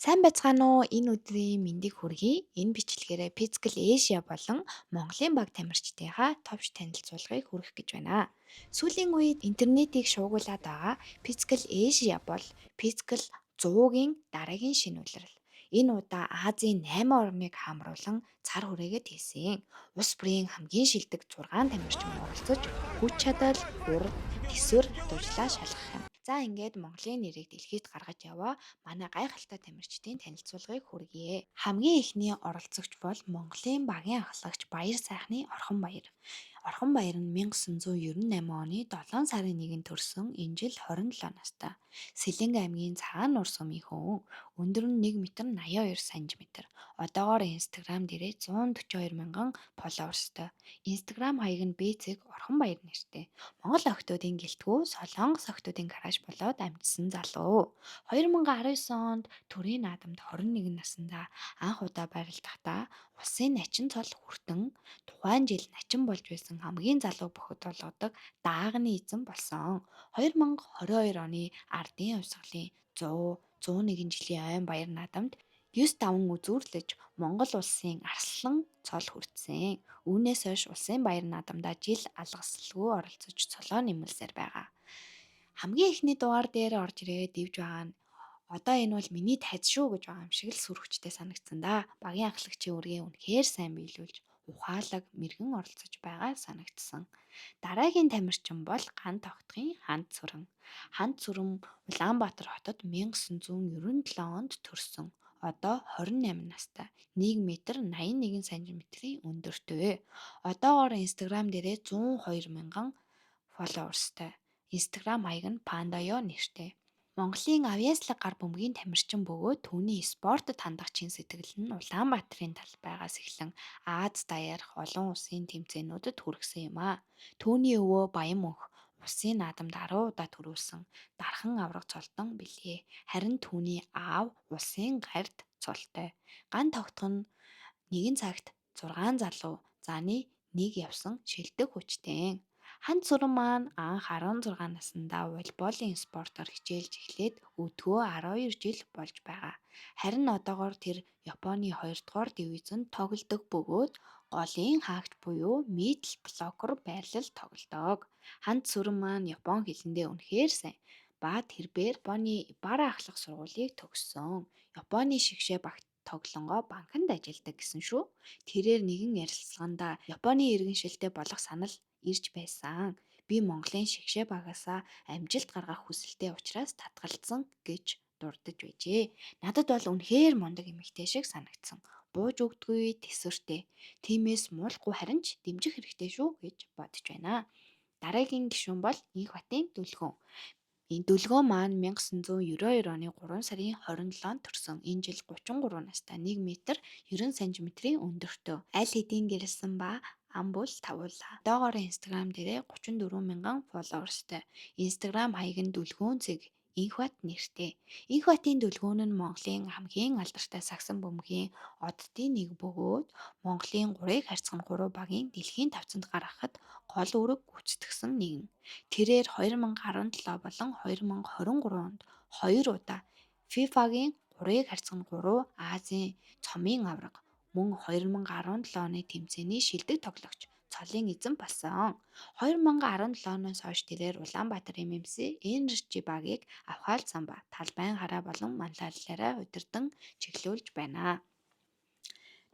Сайн байцгаана уу? Энэ өдрийн мэндийг хүргэе. Энэ бичлэгээрээ Physical Asia болон Монголын баг тамирчдынхаа товч танилцуулгыг хүргэх гэж байна. Сүүлийн үед интернетийг шуугуулад байгаа Physical Asia бол Physical 100-гийн дараагийн шинэ улирал. Энэ удаа Азийн 8 орныг хамруулан цар хүрээгээд хийсэн. Улс бүрийн хамгийн шилдэг 6 тамирчин оролцож хүч чадал, урд, төсвөр дужлаа шалгах юм. За ингээд Монголын нэрийг дэлхийд гаргаж яваа манай гайхалтай тамирчдын танилцуулгыг хүргье. Хамгийн ихний оролцогч бол Монголын багийн ахлагч Баяр сайхны Орхон Баяр. Орхон Баяр нь 1998 оны 7 сарын 1-нд төрсөн энэ жил 27 настай. Сэлэнг аймгийн Цагаан Нур сумын хүн. Өндөр нь 1 м 82 см. Одоогоор Instagram дээрээ 142 мянган фолловерстой. Instagram хаяг нь Бэцэг Орхон Баяр нэртэй. Монгол охтуудын гэлтгүү Солонгос охтуудын гараж болоод амжсан залуу. 2019 онд төрийн наадамд 21 наснда анх удаа байралтахдаа улсын начин цол хүртэн тухайн жил начин болж байсан хамгийн залуу бохид болгодог даагны эзэн болсон. 2022 оны ардын хувьсгалын 100, 101 жилийн ойн баяр наадамд 9 даван үзүүрлэж Монгол улсын арслан цол хүртсэн. Үүнээс хойш улсын баяр наадамдаа жил алгасалгүй оролцож цолоо нэмэлсээр байгаа. Хамгийн ихний дугаар дээр орж ирээд дивж байгаа нь одоо энэ бол миний тайз шүү гэж байгаа юм шиг л сүр хүчтэй санагдсан да. Багийн ахлагчийн үргээ үнэхээр сайн биелүүлж ухаалаг мэрэгэн оролцож байгаа санагдсан. Дараагийн тамирчин бол Ган тогтхын Ханд Сүрэн. Ханд Сүрэн Улаанбаатар хотод 1997 онд төрсөн. Одоо 28 настай. 1 м 81 см-ийн өндөртэй. Одоогоор Instagram дээрээ 102 мянган фолловерстой. Instagram хаяг нь Pandayo нэртэй. Монголын авьяаслаг гар бөмбөгийн тамирчин бөгөөд түүний спортод хандах чин сэтгэл нь Улаанбаатарын талбайгаас эхлэн Аз даяарх олон улсын тэмцээнүүдэд хүргэсэн юм а. Түүний өвөө Баян мөнх улсын наадамд 10 удаа төрүүлсэн дархан авраг цолтон билээ. Харин түүний аав улсын гард цолтой. Ган тогтох нь нэгэн цагт 6 залуу зааны нэг явсан шилдэг хүчтэй. Ханд Сүрэн маань анх 16 наснда волейболын спортоор хичээлж эхлээд өдгөө 12 жил болж байгаа. Харин одоогоор тэр Японы 2 дугаар дивизэнд тоглодог бөгөөд голын хаагч буюу middle blocker байрлал тоглодог. Ханд Сүрэн маань Япон хэлэндээ үнэхээр сайн. Ба тэрбээр Японы Ибара ахлах сургуулийг төгссөн. Японы шигшээ багт тоглонгоо банкнд ажилладаг гэсэн шүү. Тэрээр нэгэн ярилцлаганда Японы иргэншилтэй болох санал ирж байсан. Би Монголын шигшээ багаасаа амжилт гаргах хүсэлтэй учраас татгалзсан гэж дурдж байжээ. Надад бол үнэхээр мундаг эмэгтэй шиг санагдсан. Бууж өгдөггүй тэсвэртэй. Тиймээс муулахгүй харин ч дэмжих хэрэгтэй шүү гэж бодож байна. Дараагийн гишүүн бол Инх Батын Дүлгүн. Энэ Дүлгүн маань 1992 оны 3 сарын 27-нд төрсөн. Энэ жил 33 настай. 1 м 90 см-ийн өндөртэй. Аль хэдийн гэрэлсэн ба амбул тавуулаа. Одоогоор Instagram дээрээ 34 мянган фолловерстой. Instagram хаяг нь Дүлгүн цэг Инх Бат нэртэй. Инх Батын Дүлгүн нь Монголын хамгийн алдартай сагсан бөмбөгийн оддын нэг бөгөөд Монголын 3-ыг харьцан 3 багийн дэлхийн тавцанд гаргахад гол үүрэг гүйцэтгэсэн нэгэн. Тэрээр 2017 болон 2023 онд 2 удаа FIFA-гийн 3-ыг харьцан 3 Азийн цомын аварга мөн 2017 оны тэмцээний шилдэг тоглогч цолын эзэн болсон. 2017 оноос хойш тэрээр Улаанбаатар ММС Energy багийг авхаалсан ба талбайн хараа болон манлайлалаараа удирдан чиглүүлж байна.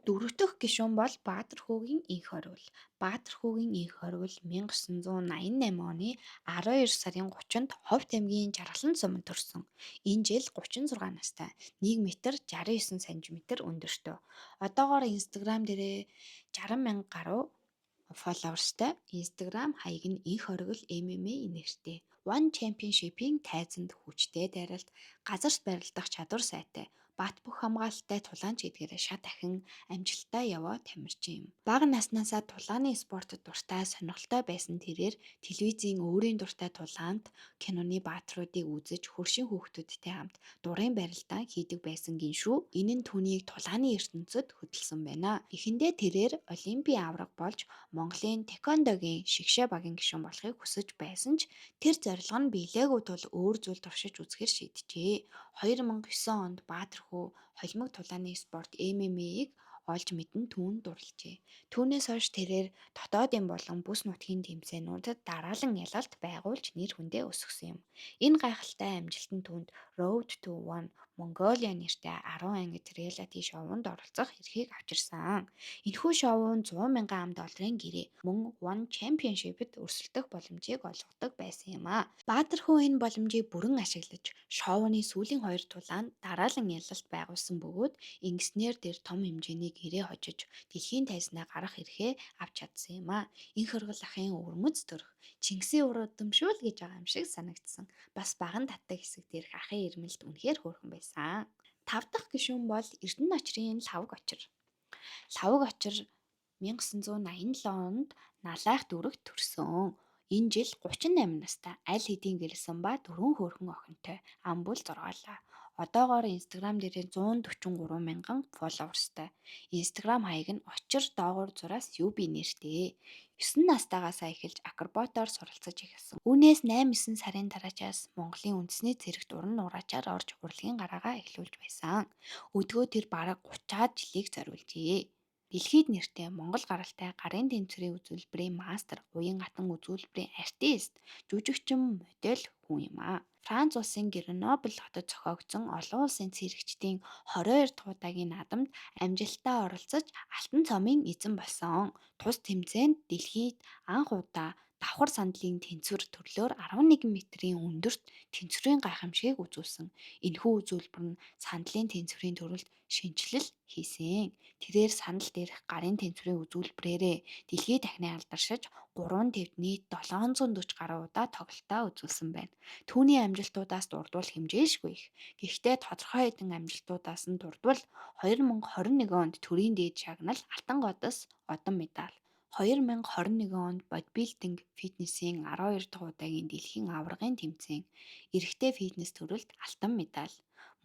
Дөрөвдөх гишүүн бол Баатар хүүгийн Инх оргил. Баатар хүүгийн Инх оргил 1988 оны 12 сарын 30-нд Ховд аймгийн Жаргалан суманд төрсөн. Энэ жил 36 настай. 1 м 69 см өндөртэй. Одоогоор Instagram дээрээ 60 мянга гаруй фолловерстой. Instagram хаяг нь Инх оргил MMA нэртэй. One Championship-ийн тайзанд хүчтэй дайралт, газарт барилдах чадвар сайтай. Бат бөх хамгаалалтай тулаанч гэдгээрээ шат дахин амжилттай яваа тамирчин юм. Бага наснаасаа тулааны спортод дуртай сонирхолтой байсан тэрээр телевизийн өөрийн дуртай тулаанд киноны баатруудыг үзэж хөршин хүүхдүүдтэй хамт дурын барилдаан хийдэг байсан гин шүү. Энэ нь түүнийг тулааны ертөнцид хөдөлсөн байна. Эхэндээ тэрээр Олимпийн аварга болж Монголын таеквондогийн шигшээ багийн гишүүн болохыг хүсэж байсан ч тэр зорилго нь биелээгүй тул өөр зүйл туршиж үзэхэр шийджээ. 2009 онд Баатар баатархуу холимог тулааны спорт MMA-г олж мэдэн түүнд дурлжээ. Түүнээс хойш тэрээр дотоодын болон бүс нутгийн тэмцээнүүдэд дараалан ялалт байгуулж нэр хүндээ өсгсөн юм. Энэ гайхалтай амжилт нь түүнд Road to One Mongolia нэртэй 10 ангид реалити шоунд оролцох эрхийг авчирсан. Энэхүү шоу нь 100 мянган $100,000 гэрээ мөн One Championship-д өрсөлдөх боломжийг олгодог байсан юм а. Баатархуу энэ боломжийг бүрэн ашиглаж шоуны сүүлийн 2 тулаанд дараалан ялалт байгуулсан бөгөөд ингэснээр тэр том хэмжээний гэрээ хожиж дэлхийн тайзнаа гарах эрхээ авч чадсан юм а. Инх хөргөл ахын өвөрмөц төрх Чингисийн уруудамшуул гэж байгаа юм шиг санагдсан. Бас баган татдаг хэсэг дээрх ахын ирмэлт үнэхээр хөөрхөн байсан. 5 дахь гишүүн бол Эрдэнэ очрын лавг очир. Лавг очир 1987 онд Налайх дүүрэгт төрсөн. Энэ жил 38 настай аль хэдийн гэрэлсэн ба 4 хөөрхөн охинтой ам бүл зургаалаа. Одоогоор Instagram дээр 143 мянган фолловерстай. Instagram хаяг нь очир доогуур зураас UB нэртэй. 9 настайгаас эхэлж акробатоор суралцаж эхэлсэн. Үүнээс 8-9 сарын дараачаас Монголын үндэсний цэрэгт уран нураачаар орж урлагийн гараагаа эхлүүлж байсан. Өдгөө тэр бараг 30-аад жилийг зориулжээ. Дэлхийд нэртэй Монгол гаралтай гарын тэнцвэрийн үзүүлбэрийн мастер, уян хатан үзүүлбэрийн артист, жүжигчин, модель хүн юм а. Франц улсын Гренобль хотод зохиогдсон олон улсын цэрэгчдийн 22 дахь удаагийн наадамд амжилттай оролцож алтан цомын эзэн болсон. Тус тэмцээнд дэлхийд анх удаа давхар сандлын тэнцвэр төрлөөр 11 метрийн өндөрт тэнцвэрийн гайхамшигыг үзүүлсэн. Энэхүү үзүүлбэр нь сандлын тэнцвэрийн төрөлд шинжилэл хийсэн. Тэрээр сандал дээрх гарын тэнцвэрийн үзүүлбэрээрээ дэлхийд дахины алдаршиж 3 твд нийт 740 гаруй удаа тоглолтоо үзүүлсэн байна. Түүний амжилтуудаас дурдвал хэмжээшгүй их. Гэхдээ тодорхой хэдэн амжилтуудаас нь дурдвал 2021 онд төрийн дээд шагнал алтан годос одон медаль. 2021 онд бодибилдинг фитнесийн 12 дахь удаагийн дэлхийн аваргын тэмцээн эрэгтэй фитнес төрөлд алтан медаль.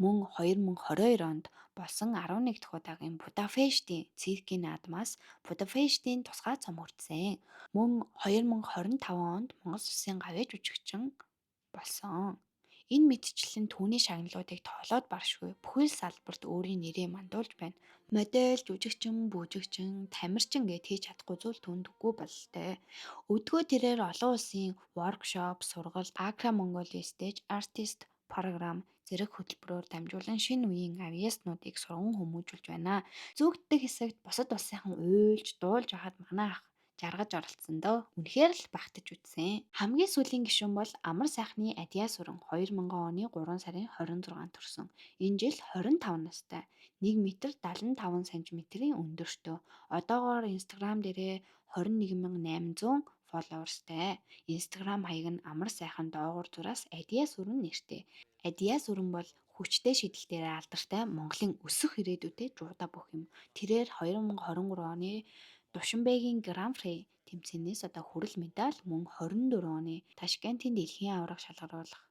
Мөн 2022 онд болсон 11 дахь удаагийн Будапештийн циркийн наадмаас Будапештийн тусгай цом хүртсэн. Мөн 2025 онд Монгол Улсын гавьяа жүжигчин болсон. Энэ мэдчлэл нь түүний шагналуудыг тоолоод баршгүй бүхэл салбарт өөрийн нэрээ мандуулж байна. Модель, жүжигчин, бүжигчин, тамирчин гэд хийж чадахгүй зүйл түүнд үгүй бололтой. Өдгөө тэрээр олон улсын воркшоп, сургалт, Accra Mongolia Stage Artist програм зэрэг хөтөлбөрөөр дамжуулан шинэ үеийн авьяаснуудыг сурган хүмүүжүүлж байна. Зүгтдэг хэсэгт бусад улсынхан уйлж, дуулж байхад манай ах жаргаж оролцсон дөө. Үнэхээр л багтаж үтсэн. Хамгийн сүүлийн гишүүн бол амар сайхны Адиа Сүрэн 2000 оны 3 сарын 26-нд төрсөн. Энэ жил 25 настай. 1 м 75 см-ийн өндөртөө. Одоогоор Instagram дээрээ 21800 фолловерстай. Instagram хаяг нь амар сайхан доогуур зураас Адиа Сүрэн нэртэй. Адиа Сүрэн бол хүчтэй шидэлтээр алдартай Монголын өсөх ирээдүйтэй жууда бүх юм. Тэрээр 2023 оны Душанбегийн Гран-при тэмцээнээс одоо хүрэл медаль, мөн 24 оны Ташкентийн дэлхийн аварга шалгаруулах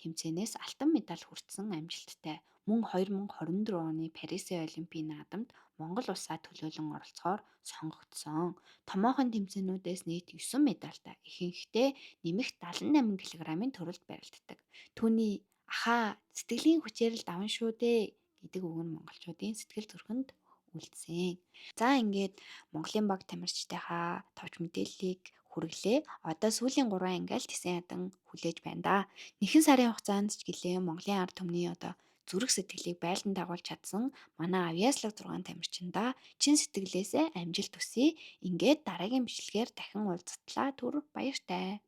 тэмцээнээс алтан медаль хүртсэн амжилттай. Мөн 2024 оны Парисын Олимпийн наадамд Монгол улсаа төлөөлөн оролцохоор сонгогдсон. Томоохон тэмцээнүүдээс нийт 9 медальтай. Ихэнхдээ нэмэх 78 кг-ийн төрөлд барилддаг. Түүний "Ахаа, сэтгэлийн хүчээр л даван шүү дээ" гэдэг үг нь монголчуудын сэтгэл зүрхэнд үлдсэн. За ингээд Монголын баг тамирчдынхаа товч мэдээллийг хүргэлээ. Одоо сүүлийн 3 ангиал тесэн ядан хүлээж байна да. Нэгэн сарын хугацаанд ч гэлээ Монголын ард түмний одоо зүрх сэтгэлийг байлдан дагуулж чадсан манай авьяаслаг 6 тамирчиндаа чин сэтгэлээсээ амжилт хүсье. Ингээд дараагийн бичлэгээр дахин уулзтлаа. Түр баяртай.